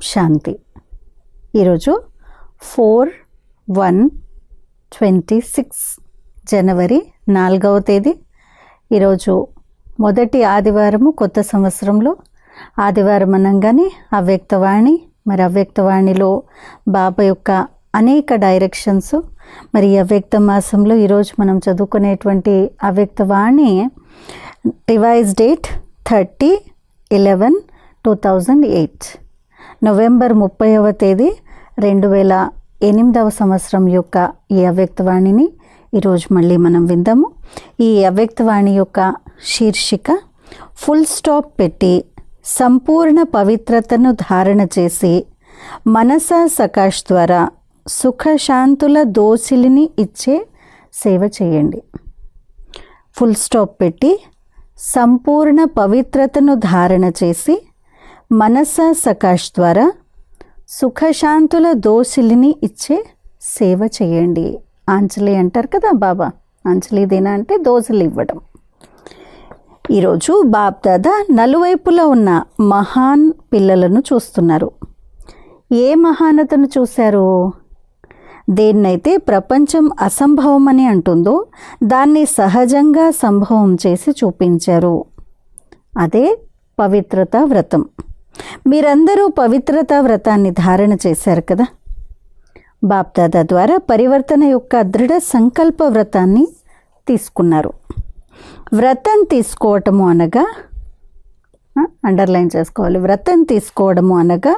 శాంతి. ఈరోజు 4/1/26 జనవరి 4వ తేదీ. ఈరోజు మొదటి ఆదివారము కొత్త సంవత్సరంలో. ఆదివారం అనగానే అవ్యక్తవాణి, మరి అవ్యక్తవాణిలో బాబా యొక్క అనేక డైరెక్షన్స్. మరి అవ్యక్త మాసంలో ఈరోజు మనం చదువుకునేటువంటి అవ్యక్తవాణి రివైజ్ డేట్ 30/11/2008 నవంబర్ 30వ తేదీ 2008వ సంవత్సరం యొక్క ఈ అవ్యక్తవాణిని ఈరోజు మళ్ళీ మనం విందాము. ఈ అవ్యక్తవాణి యొక్క శీర్షిక ఫుల్ స్టాప్ పెట్టి సంపూర్ణ పవిత్రతను ధారణ చేసి మనస సకాష్ ద్వారా సుఖశాంతుల దోసిలిని ఇచ్చే సేవ చేయండి. ఫుల్ స్టాప్ పెట్టి సంపూర్ణ పవిత్రతను ధారణ చేసి మనస సకాష్ ద్వారా సుఖశాంతుల దోసిలిని ఇచ్చే సేవ చేయండి. ఆంజలి అంటారు కదా బాబా, ఆంజలి దేనా అంటే దోసిలి ఇవ్వడం. ఈరోజు బాప్ దాదా నలువైపులా ఉన్న మహాన్ పిల్లలను చూస్తున్నారు. ఏ మహానతను చూశారు? దేన్నైతే ప్రపంచం అసంభవమని అంటుందో దాన్ని సహజంగా సంభవం చేసి చూపించారు. అదే పవిత్రతా వ్రతం. మీరందరూ పవిత్రతా వ్రతాన్ని ధారణ చేశారు కదా. బాప్దాదా ద్వారా పరివర్తన యొక్క దృఢ సంకల్ప వ్రతాన్ని తీసుకున్నారు. వ్రతం తీసుకోవటము అనగా, అండర్లైన్ చేసుకోవాలి, వ్రతం తీసుకోవడము అనగా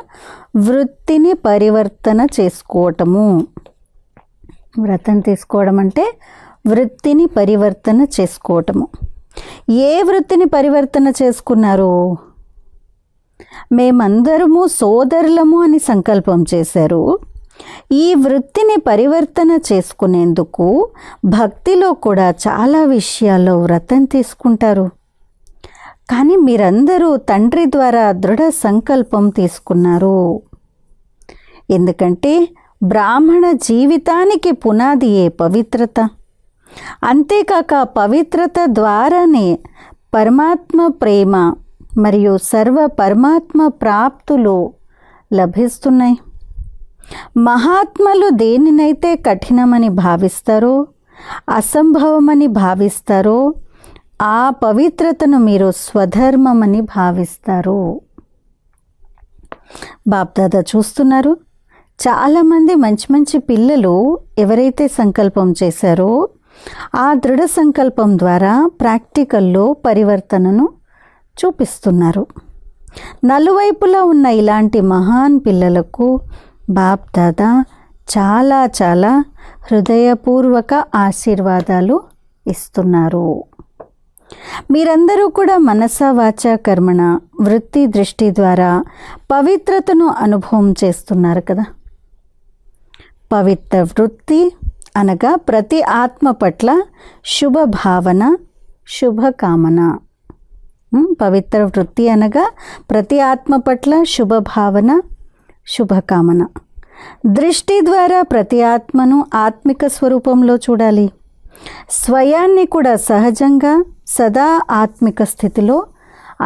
వృత్తిని పరివర్తన చేసుకోవటము. వ్రతం తీసుకోవడం అంటే వృత్తిని పరివర్తన చేసుకోవటము. ఏ వృత్తిని పరివర్తన చేసుకున్నారు? మేమందరము సోదరులము అని సంకల్పం చేశారు. ఈ వృత్తిని పరివర్తన చేసుకునేందుకు భక్తిలో కూడా చాలా విషయాల్లో వ్రతం తీసుకుంటారు. కానీ మీరందరూ తండ్రి ద్వారా దృఢ సంకల్పం తీసుకున్నారు. ఎందుకంటే బ్రాహ్మణ జీవితానికి పునాదియే పవిత్రత. అంతేకాక పవిత్రత ద్వారానే పరమాత్మ ప్రేమ మరియు సర్వ పరమాత్మ ప్రాప్తులు లభిస్తున్నాయి. మహాత్ములు దేనినైతే కఠినమని భావిస్తారో, అసంభవమని భావిస్తారో, ఆ పవిత్రతను మీరు స్వధర్మమని భావిస్తారు. బాప్దాదా చూస్తున్నారు. చాలామంది మంచి మంచి పిల్లలు ఎవరైతే సంకల్పం చేశారో ఆ దృఢ సంకల్పం ద్వారా ప్రాక్టికల్లో పరివర్తనను చూపిస్తున్నారు. నలువైపులా ఉన్న ఇలాంటి మహాన్ పిల్లలకు బాప్దాదా చాలా చాలా హృదయపూర్వక ఆశీర్వాదాలు ఇస్తున్నారు. మీరందరూ కూడా మనస వాచ కర్మణ వృత్తి దృష్టి ద్వారా పవిత్రతను అనుభవం చేస్తున్నారు కదా. పవిత్ర వృత్తి అనగా ప్రతి ఆత్మ పట్ల శుభ భావన, శుభకామన. పవిత్ర వృత్తి అనగా ప్రతి ఆత్మ పట్ల శుభ భావన, శుభకామన. దృష్టి ద్వారా ప్రతి ఆత్మను ఆత్మిక స్వరూపంలో చూడాలి. స్వయాన్ని కూడా సహజంగా సదా ఆత్మిక స్థితిలో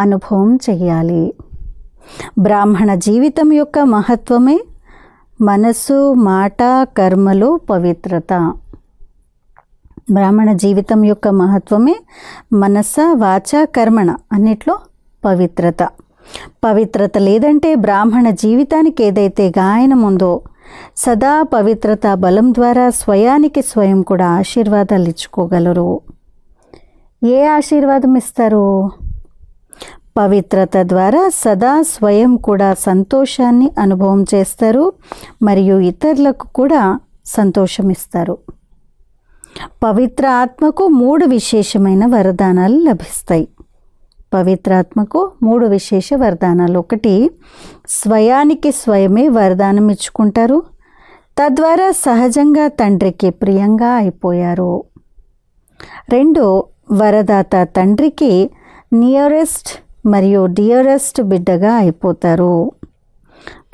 అనుభవం చెయ్యాలి. బ్రాహ్మణ జీవితం యొక్క మహత్వమే మనసు, మాట, కర్మలో పవిత్రత. బ్రాహ్మణ జీవితం యొక్క మహత్వమే మనస వాచ కర్మణ అన్నిట్లో పవిత్రత. పవిత్రత లేదంటే బ్రాహ్మణ జీవితానికి ఏదైతే గాయనం ఉందో సదా పవిత్రత బలం ద్వారా స్వయానికి స్వయం కూడా ఆశీర్వాదాలు ఇచ్చుకోగలరు. ఏ ఆశీర్వాదం ఇస్తారు? పవిత్రత ద్వారా సదా స్వయం కూడా సంతోషాన్ని అనుభవం చేస్తారు మరియు ఇతరులకు కూడా సంతోషం ఇస్తారు. పవిత్ర ఆత్మకు 3 విశేషమైన వరదానాలు లభిస్తాయి. పవిత్రాత్మకు 3 విశేష వరదానాలు. 1, స్వయానికి స్వయమే వరదానం ఇచ్చుకుంటారు. తద్వారా సహజంగా తండ్రికి ప్రియంగా అయిపోయారు. 2, వరదాత తండ్రికి నియరెస్ట్ మరియు డియరెస్ట్ బిడ్డగా అయిపోతారు.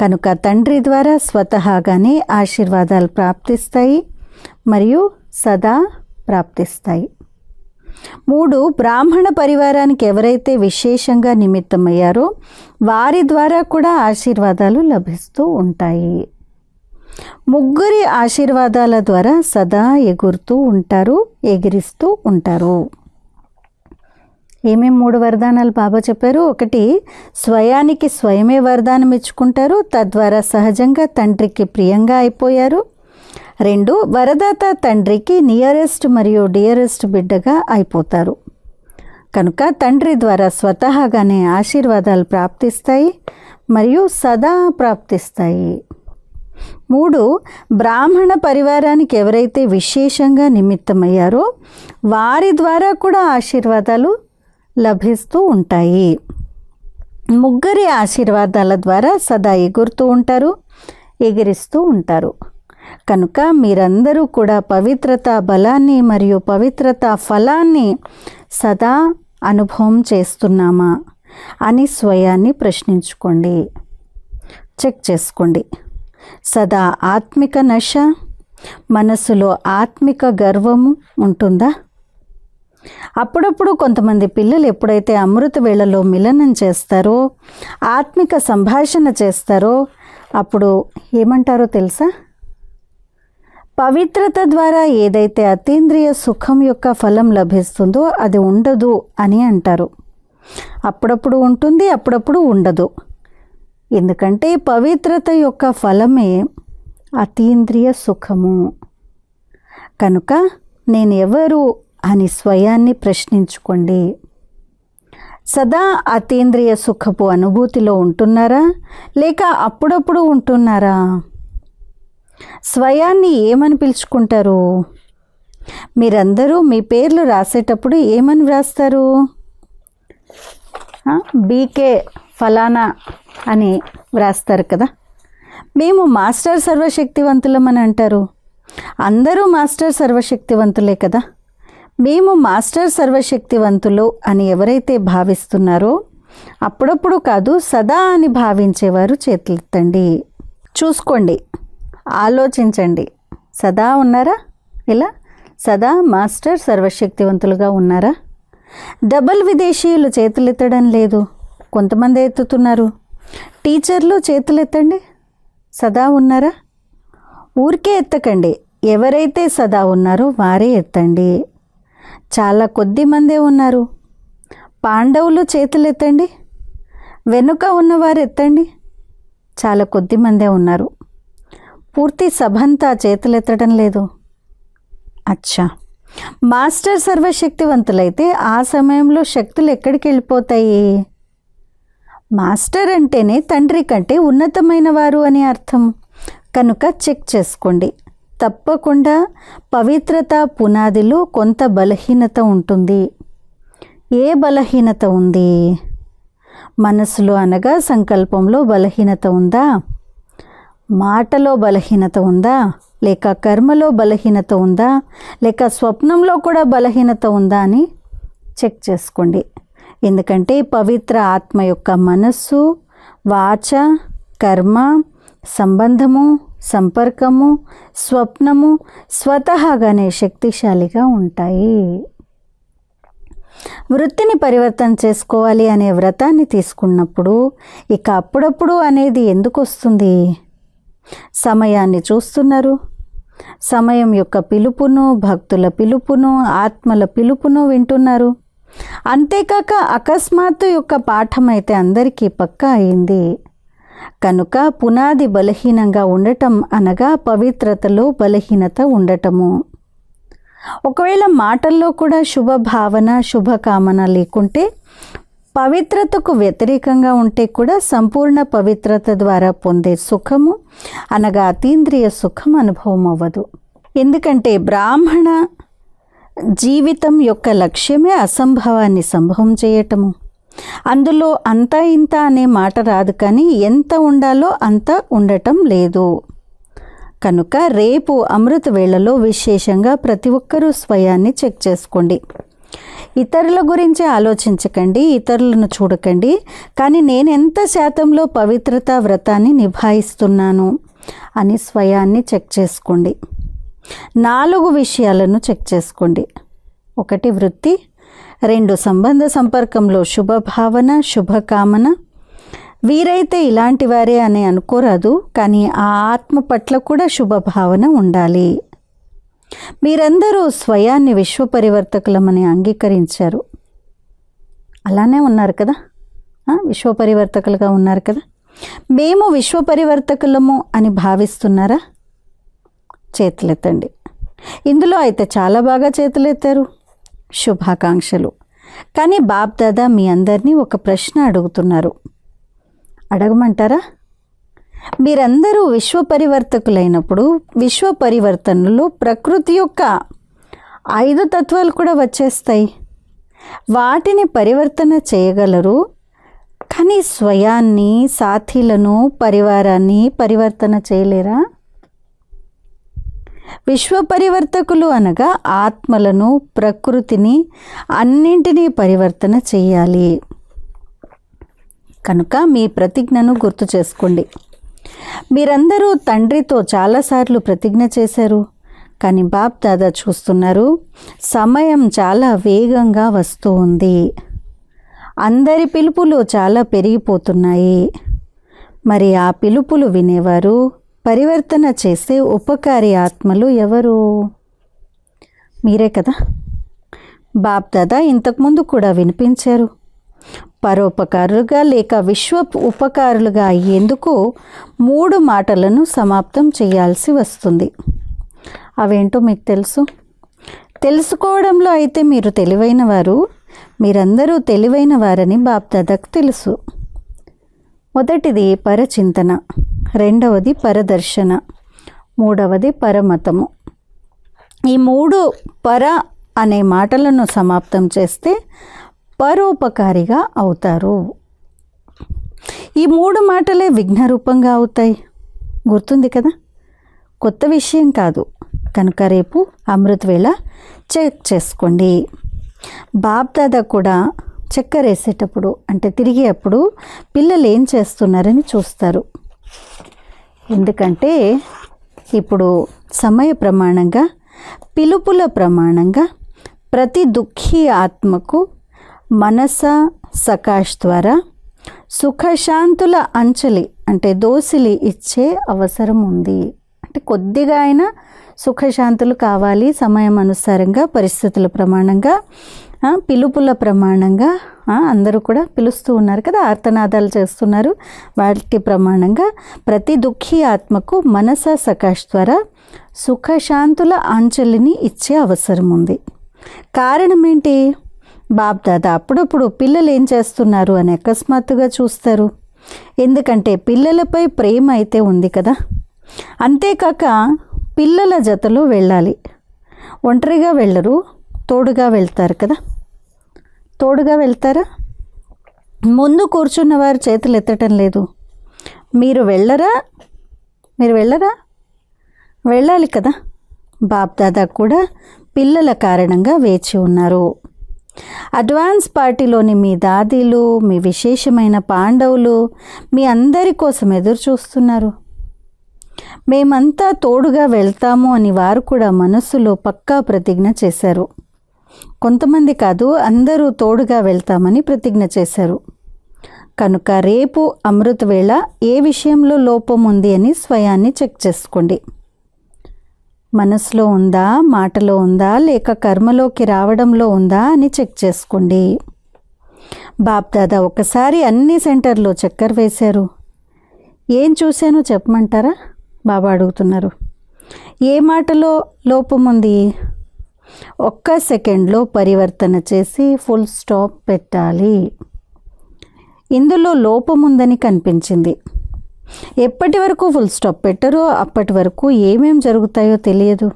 కనుక తండ్రి ద్వారా స్వతహాగానే ఆశీర్వాదాలు ప్రాప్తిస్తాయి మరియు సదా ప్రాప్తిస్తాయి. 3 బ్రాహ్మణ పరివారానికి ఎవరైతే విశేషంగా నిమిత్తమయ్యారో వారి ద్వారా కూడా ఆశీర్వాదాలు లభిస్తూ ఉంటాయి. ముగ్గురి ఆశీర్వాదాల ద్వారా సదా ఎగురుతూ ఉంటారు, ఎగిరిస్తూ ఉంటారు. ఏమేం 3 వరదానాలు బాబా చెప్పారు? 1 స్వయానికి స్వయమే వరదానం ఇచ్చుకుంటారు, తద్వారా సహజంగా తండ్రికి ప్రియంగా అయిపోయారు. 2 వరదాత తండ్రికి నియరెస్ట్ మరియు డియరెస్ట్ బిడ్డగా అయిపోతారు. కనుక తండ్రి ద్వారా స్వతహాగానే ఆశీర్వాదాలు ప్రాప్తిస్తాయి మరియు సదా ప్రాప్తిస్తాయి. 3 బ్రాహ్మణ పరివారానికి ఎవరైతే విశేషంగా నిమిత్తమయ్యారో వారి ద్వారా కూడా ఆశీర్వాదాలు లభిస్తూ ఉంటాయి. ముగ్గురి ఆశీర్వాదాల ద్వారా సదా ఎగురుతూ ఉంటారు, ఎగిరిస్తూ ఉంటారు. కనుక మీరందరూ కూడా పవిత్రత బలాన్ని మరియు పవిత్రత ఫలాన్ని సదా అనుభవం చేస్తున్నామా అని స్వయాన్ని ప్రశ్నించుకోండి, చెక్ చేసుకోండి. సదా ఆత్మిక నశ, మనసులో ఆత్మిక గర్వము ఉంటుందా? అప్పుడప్పుడు కొంతమంది పిల్లలు ఎప్పుడైతే అమృత వేళలో మిలనం చేస్తారో, ఆత్మిక సంభాషణ చేస్తారో అప్పుడు ఏమంటారో తెలుసా? పవిత్రత ద్వారా ఏదైతే అతీంద్రియ సుఖం యొక్క ఫలం లభిస్తుందో అది ఉండదు అని అంటారు. అప్పుడప్పుడు ఉంటుంది, అప్పుడప్పుడు ఉండదు. ఎందుకంటే పవిత్రత యొక్క ఫలమే అతీంద్రియ సుఖము. కనుక నేను ఎవరు అని స్వయాన్ని ప్రశ్నించుకోండి. సదా అతీంద్రియ సుఖపు అనుభూతిలో ఉంటున్నారా లేక అప్పుడప్పుడు ఉంటున్నారా? స్వయాన్ని ఏమని పిలుచుకుంటారు? మీరందరూ మీ పేర్లు రాసేటప్పుడు ఏమని వ్రాస్తారు? బీకే ఫలానా అని వ్రాస్తారు కదా. మేము మాస్టర్ సర్వశక్తివంతులం అని అంటారు. అందరూ మాస్టర్ సర్వశక్తివంతులే కదా. మేము మాస్టర్ సర్వశక్తివంతులు అని ఎవరైతే భావిస్తున్నారో అప్పుడప్పుడు కాదు సదా అని భావించేవారు చేతులెత్తండి. చూసుకోండి, ఆలోచించండి. సదా ఉన్నారా? ఇలా సదా మాస్టర్ సర్వశక్తివంతులుగా ఉన్నారా? డబల్ విదేశీయులు చేతులెత్తడం లేదు, కొంతమంది ఎత్తుతున్నారు. టీచర్లు చేతులెత్తండి. సదా ఉన్నారా? ఊరికే ఎత్తకండి. ఎవరైతే సదా ఉన్నారో వారే ఎత్తండి. చాలా కొద్ది మందే ఉన్నారు. పాండవులు చేతులెత్తండి. వెనుక ఉన్నవారు ఎత్తండి. చాలా కొద్ది మందే ఉన్నారు. పూర్తి సభంతా చేతులెత్తడం లేదు. అచ్చా, మాస్టర్ సర్వశక్తివంతులైతే ఆ సమయంలో శక్తులు ఎక్కడికి వెళ్ళిపోతాయి? మాస్టర్ అంటేనే తండ్రి కంటే ఉన్నతమైన వారు అని అర్థం. కనుక చెక్ చేసుకోండి. తప్పకుండా పవిత్రత పునాదిలో కొంత బలహీనత ఉంటుంది. ఏ బలహీనత ఉంది? మనసులో అనగా సంకల్పంలో బలహీనత ఉందా? మాటలో బలహీనత ఉందా? లేక కర్మలో బలహీనత ఉందా? లేక స్వప్నంలో కూడా బలహీనత ఉందా అని చెక్ చేసుకోండి. ఎందుకంటే పవిత్ర ఆత్మ యొక్క మనస్సు, వాచ, కర్మ, సంబంధము, సంపర్కము, స్వప్నము స్వతహాగానే శక్తిశాలిగా ఉంటాయి. వృత్తిని పరివర్తన చేసుకోవాలి అనే వ్రతాన్ని తీసుకున్నప్పుడు ఇక అప్పుడప్పుడు అనేది ఎందుకు వస్తుంది? సమయాన్ని చూస్తున్నారు. సమయం యొక్క పిలుపును, భక్తుల పిలుపును, ఆత్మల పిలుపును వింటున్నారు. అంతేకాక అకస్మాత్తు యొక్క పాఠం అయితే అందరికీ పక్కా అయింది. కనుక పునాది బలహీనంగా ఉండటం అనగా పవిత్రతలో బలహీనత ఉండటము. ఒకవేళ మాటల్లో కూడా శుభ భావన, శుభకామన లేకుంటే, పవిత్రతకు వ్యతిరేకంగా ఉంటే కూడా సంపూర్ణ పవిత్రత ద్వారా పొందే సుఖము అనగా అతీంద్రియ సుఖం అనుభవం అవ్వదు. ఎందుకంటే బ్రాహ్మణ జీవితం యొక్క లక్ష్యమే అసంభవాన్ని సంభవం చేయటము. అందులో అంతా ఇంత అనే మాట రాదు, కానీ ఎంత ఉండాలో అంత ఉండటం లేదు. కనుక రేపు అమృత వేళలో విశేషంగా ప్రతి ఒక్కరూ స్వయాన్ని చెక్ చేసుకోండి. ఇతరుల గురించి ఆలోచించకండి, ఇతరులను చూడకండి, కానీ నేను ఎంత శాతంలో పవిత్రతా వ్రతాన్ని నిభాయిస్తున్నాను అని స్వయాన్ని చెక్ చేసుకోండి. 4 విషయాలను చెక్ చేసుకోండి. ఒకటి వృత్తి, 2 సంబంధ సంపర్కంలో శుభభావన, శుభకామన. వీరైతే ఇలాంటి వారే అని అనుకోరాదు, కానీ ఆ ఆత్మ పట్ల కూడా శుభభావన ఉండాలి. మీరందరూ స్వయాన్ని విశ్వ పరివర్తకులమని అంగీకరించారు. అలానే ఉన్నారు కదా, విశ్వ పరివర్తకులుగా ఉన్నారు కదా. మేము విశ్వ పరివర్తకులము అని భావిస్తున్నారా? చేతులెత్తండి. ఇందులో అయితే చాలా బాగా చేతులెత్తారు. శుభాకాంక్షలు. కానీ బాప్ దాదా మీ అందరినీ ఒక ప్రశ్న అడుగుతున్నారు. అడగమంటారా? మీరందరూ విశ్వ పరివర్తకులైనప్పుడు విశ్వ పరివర్తనలో ప్రకృతి యొక్క 5 తత్వాలు కూడా వచ్చేస్తాయి. వాటిని పరివర్తన చేయగలరు, కానీ స్వయాన్ని, సాథీలను, పరివారాన్ని పరివర్తన చేయలేరా? విశ్వ పరివర్తకులు అనగా ఆత్మలను, ప్రకృతిని, అన్నింటినీ పరివర్తన చేయాలి. కనుక మీ ప్రతిజ్ఞను గుర్తు చేసుకోండి. మీరందరూ తండ్రితో చాలాసార్లు ప్రతిజ్ఞ చేశారు, కానీ బాప్ దాదా చూస్తున్నారు సమయం చాలా వేగంగా వస్తూ ఉంది. అందరి పిలుపులు చాలా పెరిగిపోతున్నాయి. మరి ఆ పిలుపులు వినేవారు, పరివర్తన చేసే ఉపకారి ఆత్మలు ఎవరు? మీరే కదా. బాప్ దాదా ఇంతకుముందు కూడా వినిపించారు. పరోపకారులుగా లేక విశ్వ ఉపకారులుగా అయ్యేందుకు 3 మాటలను సమాప్తం చేయాల్సి వస్తుంది. అవేంటో మీకు తెలుసుకోవడంలో అయితే మీరు తెలివైన వారు. మీరందరూ తెలివైన వారని బాప్ దాదాకు తెలుసు. మొదటిది పరచింతన, 2వది పరదర్శన, 3వది పరమతము. ఈ 3 పర అనే మాటలను సమాప్తం చేస్తే పరోపకారిగా అవుతారు. ఈ 3 మాటలే విఘ్నరూపంగా అవుతాయి. గుర్తుంది కదా, కొత్త విషయం కాదు. కనుక రేపు అమృత్ వేళ చెక్ చేసుకోండి. బాప్ దాదా కూడా చక్కెర వేసేటప్పుడు, అంటే తిరిగి అప్పుడు పిల్లలు ఏం చేస్తున్నారని చూస్తారు. ఎందుకంటే ఇప్పుడు సమయ ప్రమాణంగా, పిలుపుల ప్రమాణంగా ప్రతి దుఃఖీ ఆత్మకు మనస సకాష్ ద్వారా సుఖశాంతుల అంచలి, అంటే దోసిలి ఇచ్చే అవసరం ఉంది. అంటే కొద్దిగా అయినా సుఖశాంతులు కావాలి. సమయం అనుసారంగా, పరిస్థితుల ప్రమాణంగా, పిలుపుల ప్రమాణంగా అందరూ కూడా పిలుస్తూ ఉన్నారు కదా, ఆర్తనాదాలు చేస్తున్నారు. వాటి ప్రమాణంగా ప్రతి దుఃఖీ ఆత్మకు మనస సకాష్ ద్వారా సుఖశాంతుల అంచలిని ఇచ్చే అవసరం ఉంది. కారణం ఏంటి? బాప్ దాదా అప్పుడప్పుడు పిల్లలు ఏం చేస్తున్నారు అని అకస్మాత్తుగా చూస్తారు. ఎందుకంటే పిల్లలపై ప్రేమ అయితే ఉంది కదా. అంతేకాక పిల్లల జతలో వెళ్ళాలి. ఒంటరిగా వెళ్ళరు, తోడుగా వెళ్తారు కదా. తోడుగా వెళ్తారా? ముందు కూర్చున్న వారు చేతులు ఎత్తటం లేదు. మీరు వెళ్ళరా? వెళ్ళాలి కదా. బాప్ దాదా కూడా పిల్లల కారణంగా వేచి ఉన్నారు. అడ్వాన్స్ పార్టీలోని మీ దాదీలు, మీ విశేషమైన పాండవులు మీ అందరి కోసం ఎదురు చూస్తున్నారు. మేమంతా తోడుగా వెళ్తాము అని వారు కూడా మనస్సులో పక్కా ప్రతిజ్ఞ చేశారు. కొంతమంది కాదు, అందరూ తోడుగా వెళ్తామని ప్రతిజ్ఞ చేశారు. కనుక రేపు అమృత్ వేళ ఏ విషయంలో లోపం ఉంది అని స్వయాన్ని చెక్ చేసుకోండి. మనసులో ఉందా, మాటలో ఉందా, లేక కర్మలోకి రావడంలో ఉందా అని చెక్ చేసుకోండి. బాప్ దాదా ఒకసారి అన్ని సెంటర్లో చక్కర వేశారు. ఏం చూశానో చెప్పమంటారా? బాబా అడుగుతున్నారు. ఏ మాటలో లోపం ఉంది? 1 సెకండ్లో పరివర్తన చేసి ఫుల్ స్టాప్ పెట్టాలి. ఇందులో లోపం ఉందని కనిపించింది. ఎప్పటి వరకు ఫుల్ స్టాప్ పెట్టరో అప్పటి వరకు ఏమేం జరుగుతాయో తెలియదు.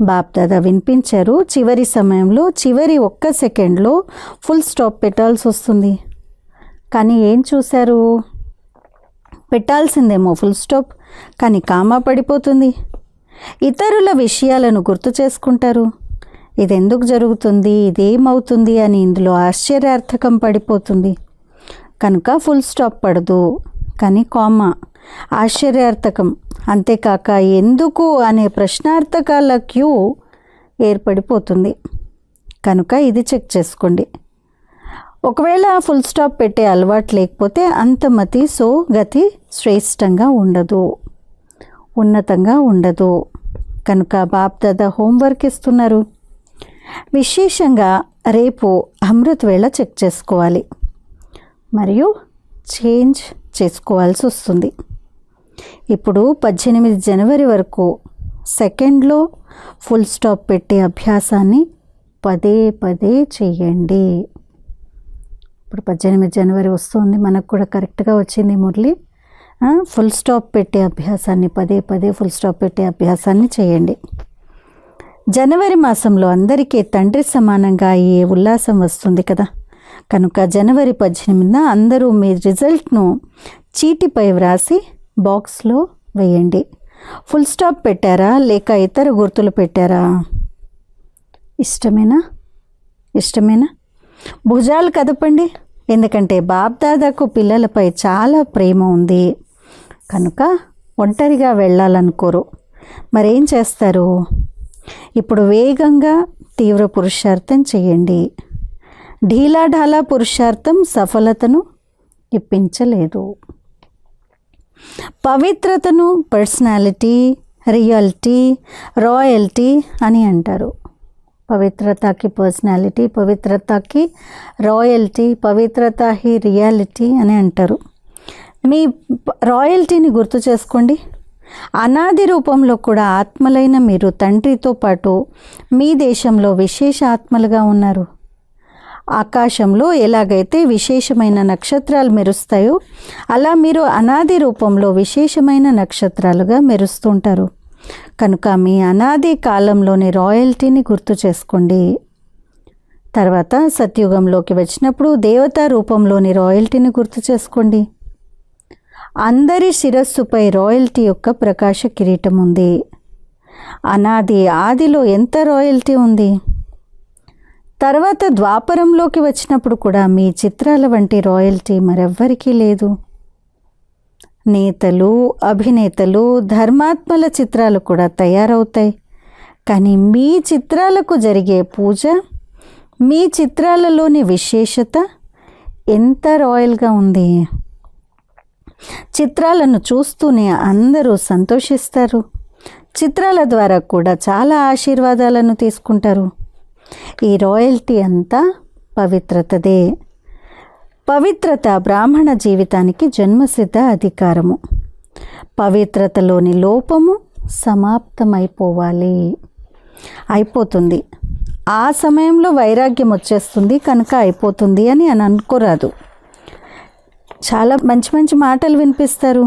బాప్ దాదా వినిపించారు. చివరి సమయంలో చివరి 1 సెకండ్లో ఫుల్ స్టాప్ పెట్టాల్సి వస్తుంది. కానీ ఏం చూశారు? పెట్టాల్సిందేమో ఫుల్ స్టాప్, కానీ కామా పడిపోతుంది. ఇతరుల విషయాలను గుర్తు చేసుకుంటారు. ఇది ఎందుకు జరుగుతుంది, ఇదేమవుతుంది అని ఇందులో ఆశ్చర్యార్థకం పడిపోతుంది. కనుక ఫుల్ స్టాప్ పడదు, కానీ కామా ఆశ్చర్యార్థకం. అంతేకాక ఎందుకు అనే ప్రశ్నార్థకాల క్యూ ఏర్పడిపోతుంది. కనుక ఇది చెక్ చేసుకోండి. ఒకవేళ ఫుల్ స్టాప్ పెట్టే అలవాటు లేకపోతే అంతమతి సో గతి శ్రేష్టంగా ఉండదు, ఉన్నతంగా ఉండదు. కనుక బాప్ దాదా హోంవర్క్ ఇస్తున్నారు. విశేషంగా రేపు అమృత్ వేళ చెక్ చేసుకోవాలి మరియు చేంజ్ చేసుకోవాల్సి వస్తుంది. ఇప్పుడు 18 జనవరి వరకు సెకండ్లో ఫుల్ స్టాప్ పెట్టే అభ్యాసాన్ని పదే పదే చేయండి. ఇప్పుడు 18 జనవరి వస్తుంది, మనకు కూడా కరెక్ట్గా వచ్చింది మురళి. ఫుల్ స్టాప్ పెట్టే అభ్యాసాన్ని పదే పదే ఫుల్ స్టాప్ పెట్టే అభ్యాసాన్ని చేయండి. జనవరి మాసంలో అందరికీ తండ్రి సమానంగా ఈ ఉల్లాసం వస్తుంది కదా. కనుక జనవరి 18న అందరూ మీ రిజల్ట్ను చీటిపై వ్రాసి బాక్స్లో వేయండి. ఫుల్ స్టాప్ పెట్టారా లేక ఇతర గుర్తులు పెట్టారా? ఇష్టమేనా? భుజాలు కదపండి, ఎందుకంటే బాప్ దాదాకు పిల్లలపై చాలా ప్రేమ ఉంది. కనుక ఒంటరిగా వెళ్ళాలనుకోరు. మరేం చేస్తారు? ఇప్పుడు వేగంగా తీవ్ర పురుషార్థం చేయండి. ఢీలాఢాలా పురుషార్థం సఫలతను ఇప్పించలేదు. పవిత్రతను పర్సనాలిటీ, రియాలిటీ, రాయల్టీ అని అంటారు. పవిత్రతకి పర్సనాలిటీ, పవిత్రతకి రాయల్టీ, పవిత్రత హీ రియాలిటీ అని అంటారు. మీ రాయల్టీని గుర్తు చేసుకోండి. అనాది రూపంలో కూడా ఆత్మలైన మీరు తండ్రితో పాటు మీ దేశంలో విశేష ఆత్మలుగా ఉన్నారు. ఆకాశంలో ఎలాగైతే విశేషమైన నక్షత్రాలు మెరుస్తాయో అలా మీరు అనాది రూపంలో విశేషమైన నక్షత్రాలుగా మెరుస్తుంటారు. కనుక మీ అనాది కాలంలోని రాయల్టీని గుర్తు చేసుకోండి. తర్వాత సత్యుగంలోకి వచ్చినప్పుడు దేవతా రూపంలోని రాయల్టీని గుర్తు చేసుకోండి. అందరి శిరస్సుపై రాయల్టీ యొక్క ప్రకాశ కిరీటం ఉంది. ఆదిలో ఎంత రాయల్టీ ఉంది. తర్వాత ద్వాపరంలోకి వచ్చినప్పుడు కూడా మీ చిత్రాల వంటి రాయల్టీ మరెవ్వరికీ లేదు. నేతలు, అభినేతలు, ధర్మాత్మల చిత్రాలు కూడా తయారవుతాయి. కానీ మీ చిత్రాలకు జరిగే పూజ, మీ చిత్రాలలోని విశేషత ఎంత రాయల్గా ఉంది. చిత్రాలను చూస్తూనే అందరూ సంతోషిస్తారు. చిత్రాల ద్వారా కూడా చాలా ఆశీర్వాదాలను తీసుకుంటారు. ఈ రాయల్టీ అంతా పవిత్రతదే. పవిత్రత బ్రాహ్మణ జీవితానికి జన్మసిద్ధ అధికారము. పవిత్రతలోని లోపము సమాప్తమైపోవాలి. అయిపోతుంది. ఆ సమయంలో వైరాగ్యం వచ్చేస్తుంది కనుక అయిపోతుంది అని అనుకోరాదు. చాలా మంచి మంచి మాటలు వినిపిస్తారు.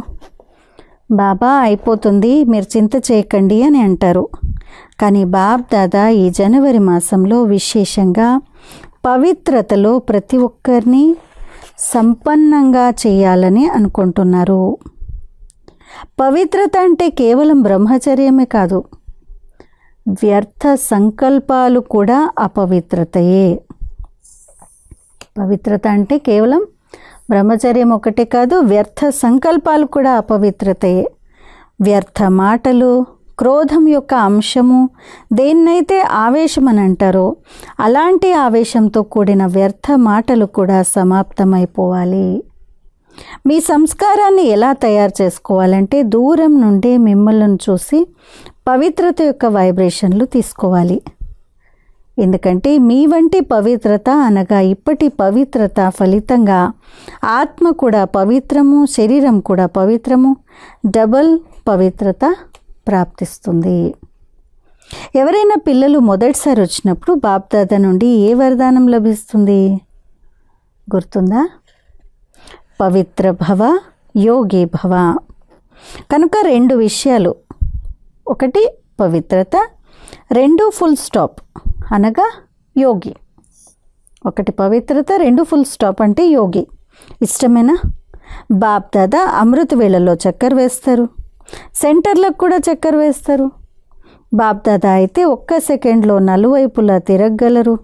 బాబా అయిపోతుంది, మీరు చింత చేయకండి అని అంటారు. కానీ బాప్ దాదా ఈ జనవరి మాసంలో విశేషంగా పవిత్రతలో ప్రతి ఒక్కరిని సంపన్నంగా చేయాలని అనుకుంటున్నారు. పవిత్రత అంటే కేవలం బ్రహ్మచర్యమే కాదు, వ్యర్థ సంకల్పాలు కూడా అపవిత్రతయే. పవిత్రత అంటే కేవలం బ్రహ్మచర్యం ఒకటే కాదు, వ్యర్థ సంకల్పాలు కూడా అపవిత్రతయే. వ్యర్థ మాటలు, క్రోధం యొక్క అంశము, దేన్నైతే ఆవేశం అని అంటారో అలాంటి ఆవేశంతో కూడిన వ్యర్థ మాటలు కూడా సమాప్తమైపోవాలి. మీ సంస్కారాన్ని ఎలా తయారు చేసుకోవాలంటే దూరం నుండే మిమ్మల్ని చూసి పవిత్రత యొక్క వైబ్రేషన్లు తీసుకోవాలి. ఎందుకంటే మీ వంటి పవిత్రత అనగా ఇప్పటి పవిత్రత ఫలితంగా ఆత్మ కూడా పవిత్రము, శరీరం కూడా పవిత్రము, డబల్ పవిత్రత ప్రాప్తిస్తుంది. ఎవరైనా పిల్లలు మొదటిసారి వచ్చినప్పుడు బాప్దాదా నుండి ఏ వరదానం లభిస్తుంది గుర్తుందా? పవిత్ర భవ, యోగి భవ. కనుక 2 విషయాలు, ఒకటి పవిత్రత, 2 ఫుల్ స్టాప్ అనగా యోగి. ఒకటి పవిత్రత, 2 ఫుల్ స్టాప్ అంటే యోగి. ఇష్టమేనా? బాప్ దాదా అమృత వేళల్లో చక్కర వేస్తారు, సెంటర్లకు కూడా చక్కర వేస్తారు. బాప్ దాదా అయితే 1 సెకండ్లో నలువైపులా తిరగగలరు.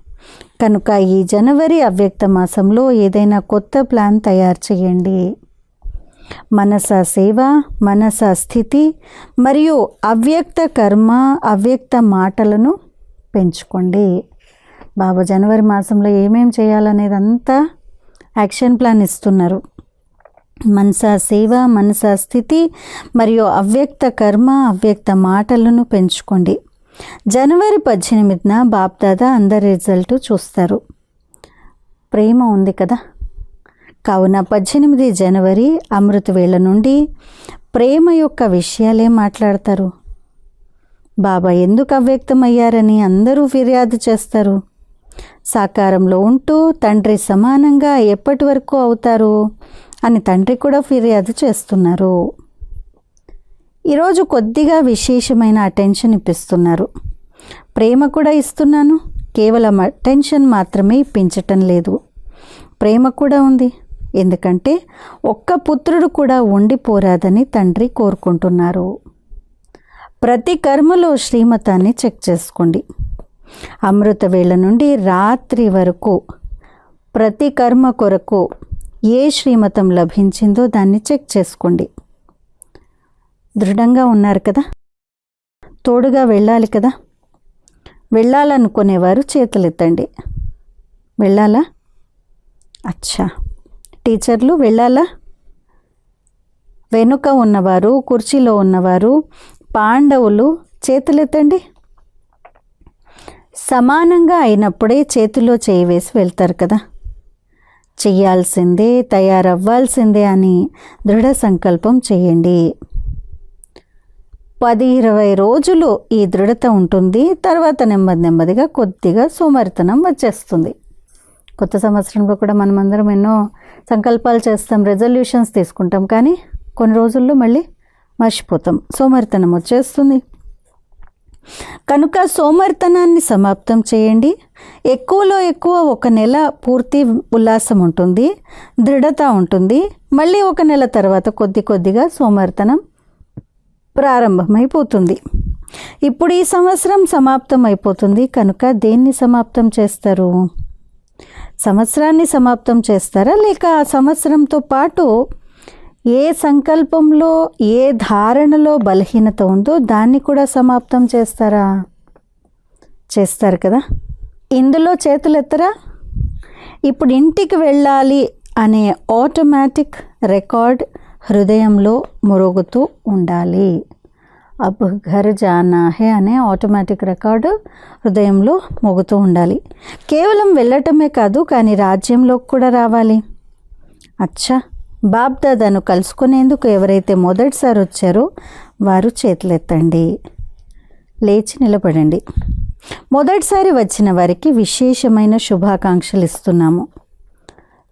కనుక ఈ జనవరి అవ్యక్త మాసంలో ఏదైనా కొత్త ప్లాన్ తయారు చేయండి. మనస సేవ, మనస స్థితి మరియు అవ్యక్త కర్మ, అవ్యక్త మాటలను పెంచుకోండి. బాబా జనవరి మాసంలో ఏమేం చేయాలనేది అంతా యాక్షన్ ప్లాన్ ఇస్తున్నారు. మనసా సేవ, మనసా స్థితి మరియు అవ్యక్త కర్మ, అవ్యక్త మాటలను పెంచుకోండి. జనవరి 18న బాప్దాదా అందరి రిజల్ట్ చూస్తారు. ప్రేమ ఉంది కదా, కావున 18 జనవరి అమృత వేళ నుండి ప్రేమ యొక్క విషయాలే మాట్లాడతారు. బాబా ఎందుకు అవ్యక్తమయ్యారని అందరూ ఫిర్యాదు చేస్తారు. సాకారంలో ఉంటూ తండ్రి సమానంగా ఎప్పటి వరకు అవుతారు అని తండ్రి కూడా ఫిర్యాదు చేస్తున్నారు. ఈరోజు కొద్దిగా విశేషమైన అటెన్షన్ ఇప్పిస్తున్నారు. ప్రేమ కూడా ఇస్తున్నాను, కేవలం అటెన్షన్ మాత్రమే ఇప్పించటం లేదు. ప్రేమ కూడా ఉంది, ఎందుకంటే ఒక్క పుత్రుడు కూడా ఉండిపోరాదని తండ్రి కోరుకుంటున్నారు. ప్రతి కర్మలో శ్రీమతాన్ని చెక్ చేసుకోండి. అమృత వేళ నుండి రాత్రి వరకు ప్రతి కర్మ కొరకు ఏ శ్రీమతం లభించిందో దాన్ని చెక్ చేసుకోండి. దృఢంగా ఉన్నారు కదా, తోడుగా వెళ్ళాలి కదా. వెళ్ళాలనుకునేవారు చేతులెత్తండి. వెళ్ళాలా? అచ్చా, టీచర్లు వెళ్ళాలా? వెనుక ఉన్నవారు, కుర్చీలో ఉన్నవారు, పాండవులు చేతులెత్తండి. సమానంగా అయినప్పుడే చేతిలో చేయి వేసి వెళ్తారు కదా. చెయ్యాల్సిందే, తయారవ్వాల్సిందే అని దృఢ సంకల్పం చేయండి. 10-20 రోజులు ఈ దృఢత ఉంటుంది. తర్వాత నెమ్మదిగా కొద్దిగా సోమరితనం వచ్చేస్తుంది. కొత్త సంవత్సరంలో కూడా మనమందరం ఎన్నో సంకల్పాలు చేస్తాం, రెజల్యూషన్స్ తీసుకుంటాం, కానీ కొన్ని రోజుల్లో మళ్ళీ మర్చిపోతాం, సోమరితనం వచ్చేస్తుంది. కనుక సోమరితనాన్ని సమాప్తం చేయండి. ఎక్కువలో ఎక్కువ 1 నెల పూర్తి ఉల్లాసం ఉంటుంది, దృఢత ఉంటుంది. మళ్ళీ 1 నెల తర్వాత కొద్దిగా సోమరితనం ప్రారంభమైపోతుంది. ఇప్పుడు ఈ సంవత్సరం సమాప్తం అయిపోతుంది. కనుక దేన్ని సమాప్తం చేస్తారు? సంవత్సరాన్ని సమాప్తం చేస్తారా, లేక ఆ సంవత్సరంతో పాటు ఏ సంకల్పంలో, ఏ ధారణలో బలహీనత ఉందో దాన్ని కూడా సమాప్తం చేస్తారా? చేస్తారు కదా. ఇందులో చేతులెత్తరా? ఇప్పుడు ఇంటికి వెళ్ళాలి అనే ఆటోమేటిక్ రికార్డ్ హృదయంలో మురుగుతూ ఉండాలి. అబ్ ఘర్ జానా హే అనే ఆటోమేటిక్ రికార్డు హృదయంలో మోగుతూ ఉండాలి. కేవలం వెళ్ళటమే కాదు, కానీ రాజ్యంలోకి కూడా రావాలి. అచ్చా, బాప్దాదాను కలుసుకునేందుకు ఎవరైతే మొదటిసారి వచ్చారో వారు చేతులెత్తండి, లేచి నిలబడండి. మొదటిసారి వచ్చిన వారికి విశేషమైన శుభాకాంక్షలు ఇస్తున్నాము.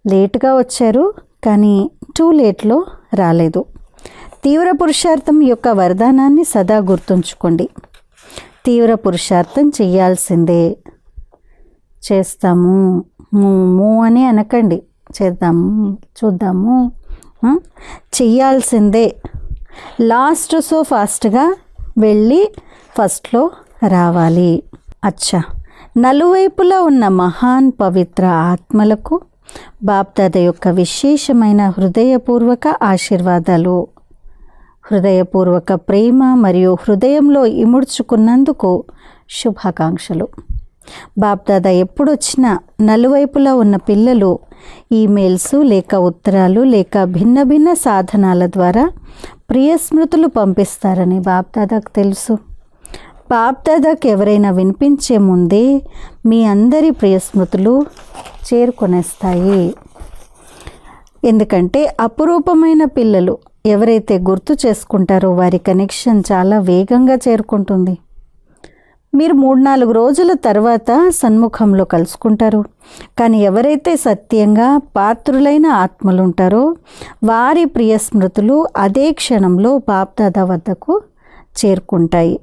లేటుగా వచ్చారు, కానీ టూ లేట్లో రాలేదు. తీవ్ర పురుషార్థం యొక్క వరదానాన్ని సదా గుర్తుంచుకోండి. తీవ్ర పురుషార్థం చెయ్యాల్సిందే. చేస్తాము మూ అని అనకండి, చేద్దాము, చూద్దాము, చెయ్యాల్సిందే. లాస్ట్ సో ఫాస్ట్గా వెళ్ళి ఫస్ట్లో రావాలి. అచ్చా, నలువైపులా ఉన్న మహాన్ పవిత్ర ఆత్మలకు బాప్దాద యొక్క విశేషమైన హృదయపూర్వక ఆశీర్వాదాలు. హృదయపూర్వక ప్రేమ మరియు హృదయంలో ఇముడ్చుకున్నందుకు శుభాకాంక్షలు. బాప్దాదా ఎప్పుడొచ్చినా నలువైపులా ఉన్న పిల్లలు ఈమెయిల్స్ లేక ఉత్తరాలు లేక భిన్న సాధనాల ద్వారా ప్రియ స్మృతులు పంపిస్తారని బాప్దాదాకు తెలుసు. బాప్దాదాకు ఎవరైనా వినిపించే ముందే మీ అందరి ప్రియ స్మృతులు చేరుకొనేస్తాయి. ఎందుకంటే అపురూపమైన పిల్లలు ఎవరైతే గుర్తు చేసుకుంటారో వారి కనెక్షన్ చాలా వేగంగా చేరుకుంటుంది. మీరు 3-4 రోజుల తర్వాత సన్ముఖంలో కలుసుకుంటారు. కానీ ఎవరైతే సత్యంగా పాత్రులైన ఆత్మలు ఉంటారో వారి ప్రియ స్మృతులు అదే క్షణంలో బాప్దాదా వద్దకు చేరుకుంటాయి.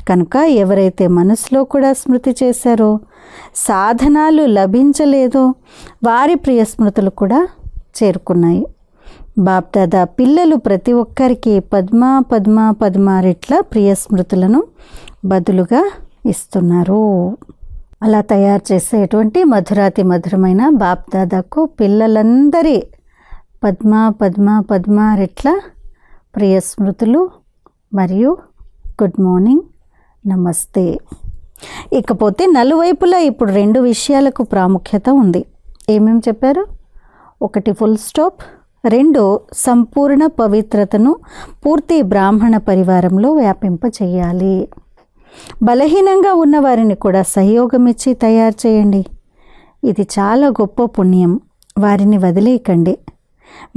కనుక ఎవరైతే మనసులో కూడా స్మృతి చేశారో, సాధనాలు లభించలేదో వారి ప్రియ స్మృతులు కూడా చేరుకున్నాయి. బాప్దాదా పిల్లలు ప్రతి ఒక్కరికి పద్మ రెట్ల ప్రియ స్మృతులను బదులుగా ఇస్తున్నారు. అలా తయారు చేసేటువంటి మధురాతి మధురమైన బాప్దాదాకు పిల్లలందరి పద్మ రెట్ల ప్రియ స్మృతులు మరియు గుడ్ మార్నింగ్, నమస్తే. ఇకపోతే నలువైపులా ఇప్పుడు 2 విషయాలకు ప్రాముఖ్యత ఉంది. ఏమేమి చెప్పారు? 1 ఫుల్ స్టాప్, 2 సంపూర్ణ పవిత్రతను పూర్తి బ్రాహ్మణ పరివారంలో వ్యాపింపచేయాలి. బలహీనంగా ఉన్న వారిని కూడా సహయోగం ఇచ్చి తయారు చేయండి. ఇది చాలా గొప్ప పుణ్యం. వారిని వదిలేయకండి.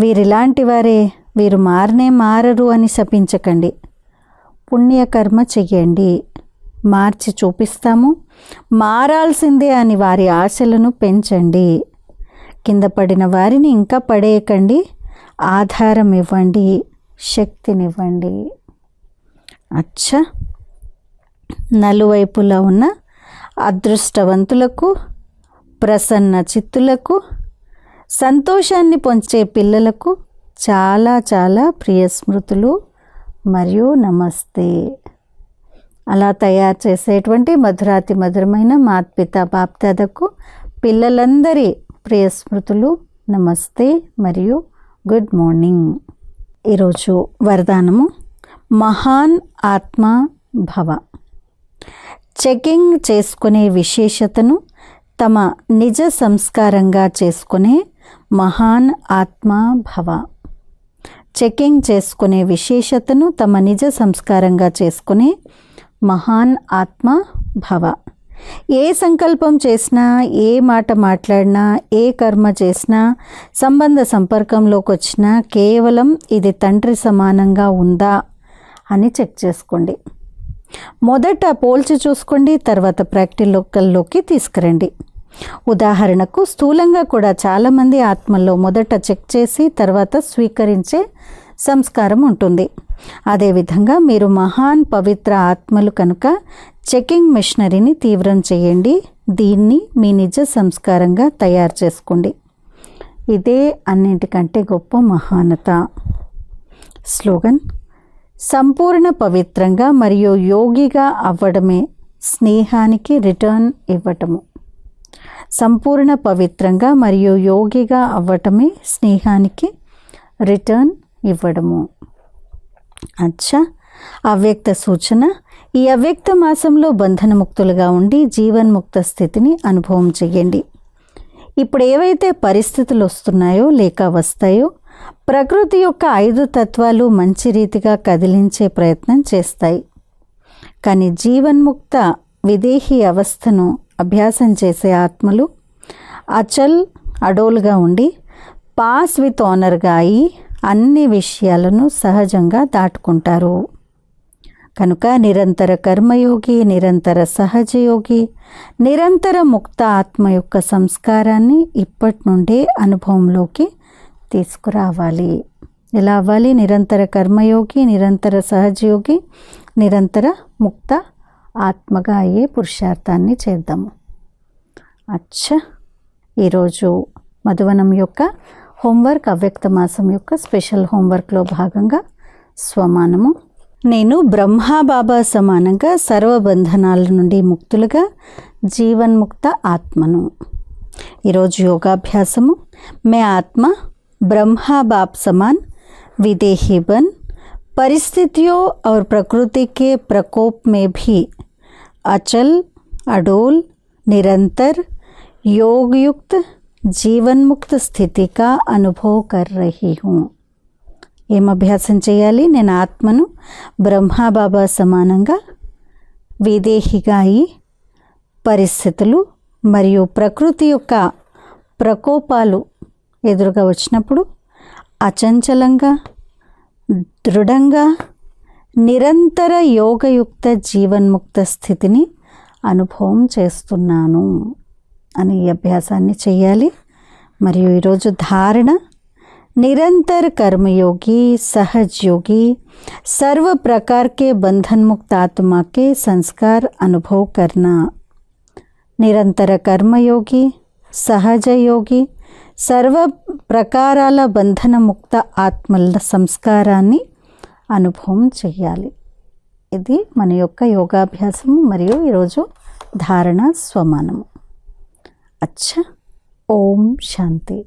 వీరిలాంటి వారే, వీరు మారనే మారరు అని శపించకండి. పుణ్యకర్మ చెయ్యండి. మార్చి చూపిస్తాము, మారాల్సిందే అని వారి ఆశలను పెంచండి. కింద పడిన వారిని ఇంకా పడేయకండి. ఆధారం ఇవ్వండి, శక్తినివ్వండి. అచ్చా, నలువైపులా ఉన్న అదృష్టవంతులకు, ప్రసన్న చిత్తులకు, సంతోషాన్ని పొంచే పిల్లలకు చాలా చాలా ప్రియ స్మృతులు మరియు నమస్తే. అలా తయారు చేసేటువంటి మధురాతి మధురమైన మాత్పిత బాప్దాదకు పిల్లలందరి ప్రియ స్మృతులు, నమస్తే మరియు గుడ్ మార్నింగ్. ఈరోజు వరదానము మహాన్ ఆత్మ భవ. చెకింగ్ చేసుకునే విశేషతను తమ నిజ సంస్కారంగా చేసుకునే మహాన్ ఆత్మ భవ. చెకింగ్ చేసుకునే విశేషతను తమ నిజ సంస్కారంగా చేసుకునే మహాన్ ఆత్మ భవ. ఏ సంకల్పం చేసినా, ఏ మాట మాట్లాడినా, ఏ కర్మ చేసినా, సంబంధ సంపర్కంలోకి వచ్చినా కేవలం ఇది తండ్రి సమానంగా ఉందా అని చెక్ చేసుకోండి. మొదట పోల్చి చూసుకోండి, తర్వాత ప్రాక్టికల్లోకి తీసుకురండి. ఉదాహరణకు స్థూలంగా కూడా చాలామంది ఆత్మల్లో మొదట చెక్ చేసి తర్వాత స్వీకరించే సంస్కారం ఉంటుంది. అదేవిధంగా మీరు మహాన్ పవిత్ర ఆత్మలు కనుక చెకింగ్ మిషనరీని తీవ్రం చేయండి. దీన్ని మీ నిజ సంస్కారంగా తయారు చేసుకోండి. ఇదే అన్నింటికంటే గొప్ప మహానత. స్లోగన్: సంపూర్ణ పవిత్రంగా మరియు యోగిగా అవ్వడమే స్నేహానికి రిటర్న్ ఇవ్వటము. సంపూర్ణ పవిత్రంగా మరియు యోగిగా అవ్వటమే స్నేహానికి రిటర్న్ ఇవ్వడము. అచ్చా, అవ్యక్త సూచన: ఈ అవ్యక్త మాసంలో బంధనముక్తులుగా ఉండి జీవన్ముక్త స్థితిని అనుభవం చేయండి. ఇప్పుడు ఏవైతే పరిస్థితులు వస్తున్నాయో లేక వస్తాయో ప్రకృతి యొక్క 5 తత్వాలు మంచి రీతిగా కదిలించే ప్రయత్నం చేస్తాయి. కానీ జీవన్ముక్త విదేహీ అవస్థను అభ్యాసం చేసే ఆత్మలు అచల్ అడోల్గా ఉండి పాస్ విత్ ఆనర్గా అయి అన్ని విషయాలను సహజంగా దాటుకుంటారు. కనుక నిరంతర కర్మయోగి, నిరంతర సహజయోగి, నిరంతర ముక్త ఆత్మ యొక్క సంస్కారాన్ని ఇప్పటి నుండే అనుభవంలోకి తీసుకురావాలి. ఎలా అవ్వాలి? నిరంతర కర్మయోగి, నిరంతర సహజయోగి, నిరంతర ముక్త ఆత్మగా అయ్యే పురుషార్థాన్ని చేద్దాము. అచ్చా, ఈరోజు మధువనం యొక్క హోంవర్క్, అవ్యక్త మాసం యొక్క స్పెషల్ హోంవర్క్లో భాగంగా స్వమానము. నేను బ్రహ్మాబాబా సమానంగా సర్వబంధనాల నుండి ముక్తులుగా జీవన్ముక్త ఆత్మను. ఈరోజు యోగాభ్యాసము. మే ఆత్మ ब्रह्मा बाप समान विदेही बन परिस्थितियों और प्रकृति के प्रकोप में भी अचल अडोल निरंतर योगयुक्त जीवन मुक्त स्थिति का अनुभव कर रही हूँ. ఏం అభ్యాసం చేయాలి? నేను ఆత్మను బ్రహ్మాబాబా సమానంగా విదేహిగా అయి పరిస్థితులు మరియు ప్రకృతి యొక్క ప్రకోపాలు ఎదురుగా వచ్చినప్పుడు అచంచలంగా, దృఢంగా, నిరంతర యోగయుక్త జీవన్ముక్త స్థితిని అనుభవం చేస్తున్నాను అని ఈ అభ్యాసాన్ని చేయాలి. మరియు ఈరోజు ధారణ: निरंतर कर्मयोगी, सहज योगी, सर्व प्रकार के बंधन मुक्त आत्मा के संस्कार अनुभव करना. निरंतर कर्मयोगी, सहज योगी, సర్వ ప్రకారాల బంధన ముక్త ఆత్మల సంస్కారాన్ని అనుభవం చెయ్యాలి. ఇది మన యొక్క యోగాభ్యాసము మరియు ఈరోజు ధారణ స్వమానము. అచ్చా, ఓం శాంతి.